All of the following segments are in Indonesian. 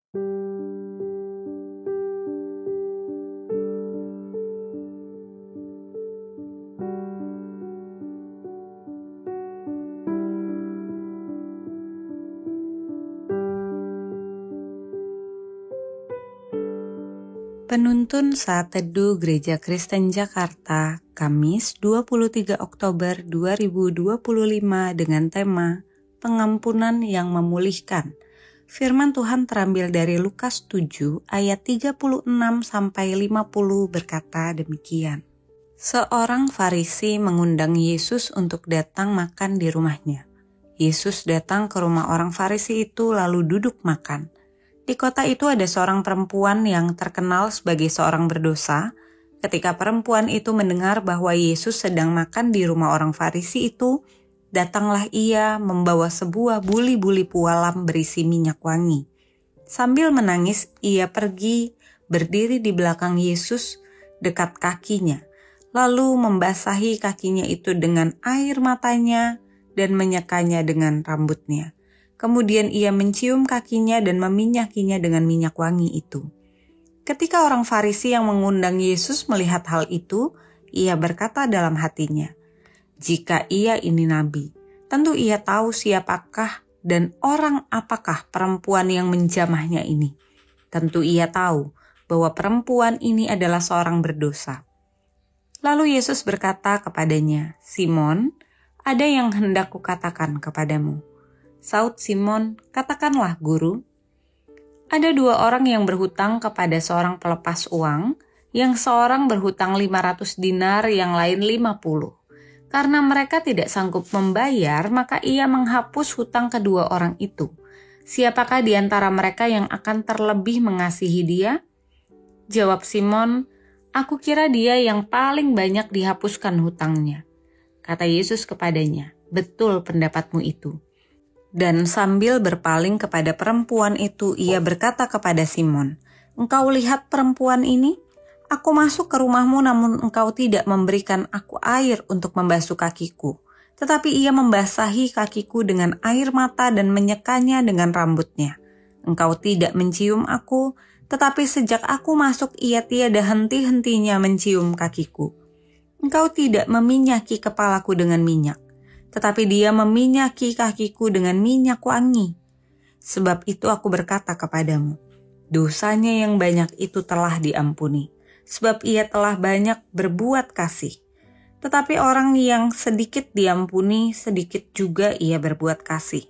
Penuntun Saat Teduh Gereja Kristen Jakarta, Kamis 23 Oktober 2025 dengan tema Pengampunan yang Memulihkan. Firman Tuhan terambil dari Lukas 7 ayat 36-50 berkata demikian. Seorang Farisi mengundang Yesus untuk datang makan di rumahnya. Yesus datang ke rumah orang Farisi itu lalu duduk makan. Di kota itu ada seorang perempuan yang terkenal sebagai seorang berdosa. Ketika perempuan itu mendengar bahwa Yesus sedang makan di rumah orang Farisi itu, datanglah ia membawa sebuah buli-buli pualam berisi minyak wangi. Sambil menangis, ia pergi berdiri di belakang Yesus dekat kakinya, lalu membasahi kakinya itu dengan air matanya dan menyekanya dengan rambutnya. Kemudian ia mencium kakinya dan meminyakinya dengan minyak wangi itu. Ketika orang Farisi yang mengundang Yesus melihat hal itu, ia berkata dalam hatinya, "Jika ia ini nabi, tentu ia tahu siapakah dan orang apakah perempuan yang menjamahnya ini. Tentu ia tahu bahwa perempuan ini adalah seorang berdosa." Lalu Yesus berkata kepadanya, "Simon, ada yang hendak kukatakan kepadamu." Saud Simon, "Katakanlah, Guru." Ada dua orang yang berhutang kepada seorang pelepas uang, yang seorang berhutang 500 dinar, yang lain 50. Karena mereka tidak sanggup membayar, maka ia menghapus hutang kedua orang itu. Siapakah di antara mereka yang akan terlebih mengasihi dia? Jawab Simon, "Aku kira dia yang paling banyak dihapuskan hutangnya." Kata Yesus kepadanya, "Betul pendapatmu itu." Dan sambil berpaling kepada perempuan itu, ia berkata kepada Simon, "Engkau lihat perempuan ini? Aku masuk ke rumahmu namun engkau tidak memberikan aku air untuk membasuh kakiku. Tetapi ia membasahi kakiku dengan air mata dan menyekanya dengan rambutnya. Engkau tidak mencium aku, tetapi sejak aku masuk ia tiada henti-hentinya mencium kakiku. Engkau tidak meminyaki kepalaku dengan minyak, tetapi dia meminyaki kakiku dengan minyak wangi. Sebab itu aku berkata kepadamu, dosanya yang banyak itu telah diampuni, sebab ia telah banyak berbuat kasih. Tetapi orang yang sedikit diampuni, sedikit juga ia berbuat kasih."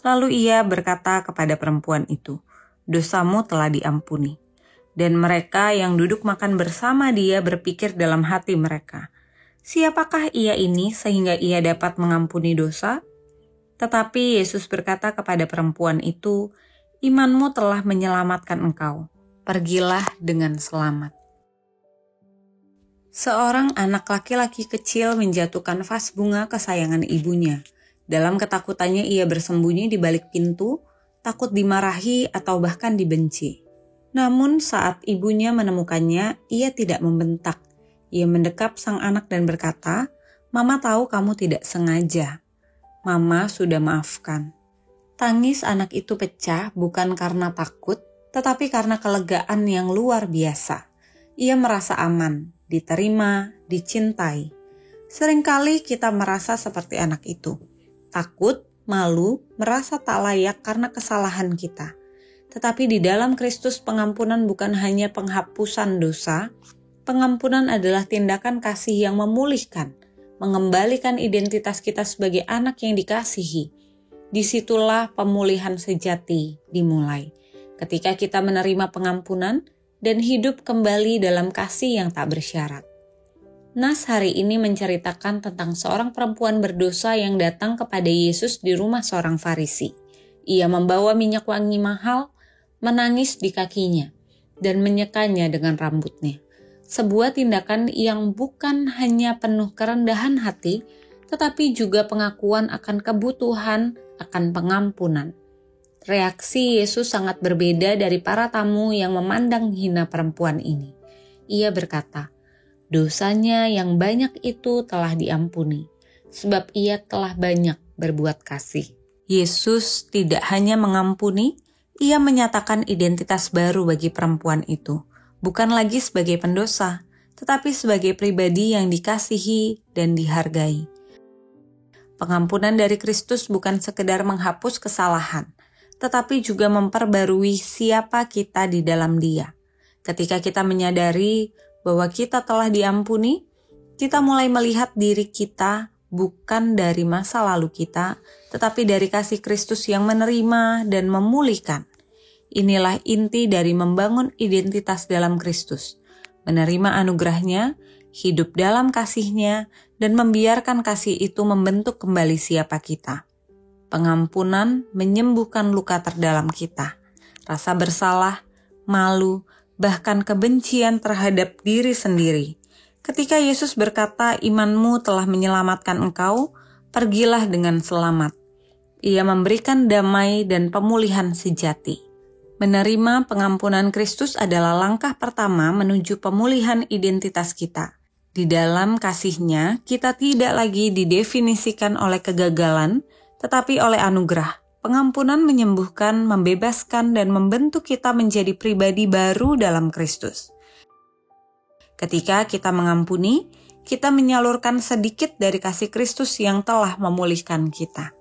Lalu ia berkata kepada perempuan itu, "Dosamu telah diampuni." Dan mereka yang duduk makan bersama dia berpikir dalam hati mereka, "Siapakah ia ini sehingga ia dapat mengampuni dosa?" Tetapi Yesus berkata kepada perempuan itu, "Imanmu telah menyelamatkan engkau. Pergilah dengan selamat." Seorang anak laki-laki kecil menjatuhkan vas bunga kesayangan ibunya. Dalam ketakutannya ia bersembunyi di balik pintu, takut dimarahi atau bahkan dibenci. Namun saat ibunya menemukannya, ia tidak membentak. Ia mendekap sang anak dan berkata, "Mama tahu kamu tidak sengaja. Mama sudah maafkan." Tangis anak itu pecah bukan karena takut, tetapi karena kelegaan yang luar biasa. Ia merasa aman, diterima, dicintai. Seringkali kita merasa seperti anak itu. Takut, malu, merasa tak layak karena kesalahan kita. Tetapi di dalam Kristus pengampunan bukan hanya penghapusan dosa. Pengampunan adalah tindakan kasih yang memulihkan, mengembalikan identitas kita sebagai anak yang dikasihi. Disitulah pemulihan sejati dimulai, ketika kita menerima pengampunan dan hidup kembali dalam kasih yang tak bersyarat. Nas hari ini menceritakan tentang seorang perempuan berdosa yang datang kepada Yesus di rumah seorang Farisi. Ia membawa minyak wangi mahal, menangis di kakinya, dan menyekanya dengan rambutnya. Sebuah tindakan yang bukan hanya penuh kerendahan hati, tetapi juga pengakuan akan kebutuhan akan pengampunan. Reaksi Yesus sangat berbeda dari para tamu yang memandang hina perempuan ini. Ia berkata, "Dosanya yang banyak itu telah diampuni, sebab ia telah banyak berbuat kasih." Yesus tidak hanya mengampuni, Ia menyatakan identitas baru bagi perempuan itu, bukan lagi sebagai pendosa, tetapi sebagai pribadi yang dikasihi dan dihargai. Pengampunan dari Kristus bukan sekedar menghapus kesalahan, tetapi juga memperbarui siapa kita di dalam Dia. Ketika kita menyadari bahwa kita telah diampuni, kita mulai melihat diri kita bukan dari masa lalu kita, tetapi dari kasih Kristus yang menerima dan memulihkan. Inilah inti dari membangun identitas dalam Kristus, menerima anugerahnya, hidup dalam kasih-Nya, dan membiarkan kasih itu membentuk kembali siapa kita. Pengampunan menyembuhkan luka terdalam kita, rasa bersalah, malu, bahkan kebencian terhadap diri sendiri. Ketika Yesus berkata, "Imanmu telah menyelamatkan engkau, pergilah dengan selamat." Ia memberikan damai dan pemulihan sejati. Menerima pengampunan Kristus adalah langkah pertama menuju pemulihan identitas kita. Di dalam kasih-Nya, kita tidak lagi didefinisikan oleh kegagalan, tetapi oleh anugerah. Pengampunan menyembuhkan, membebaskan, dan membentuk kita menjadi pribadi baru dalam Kristus. Ketika kita mengampuni, kita menyalurkan sedikit dari kasih Kristus yang telah memulihkan kita.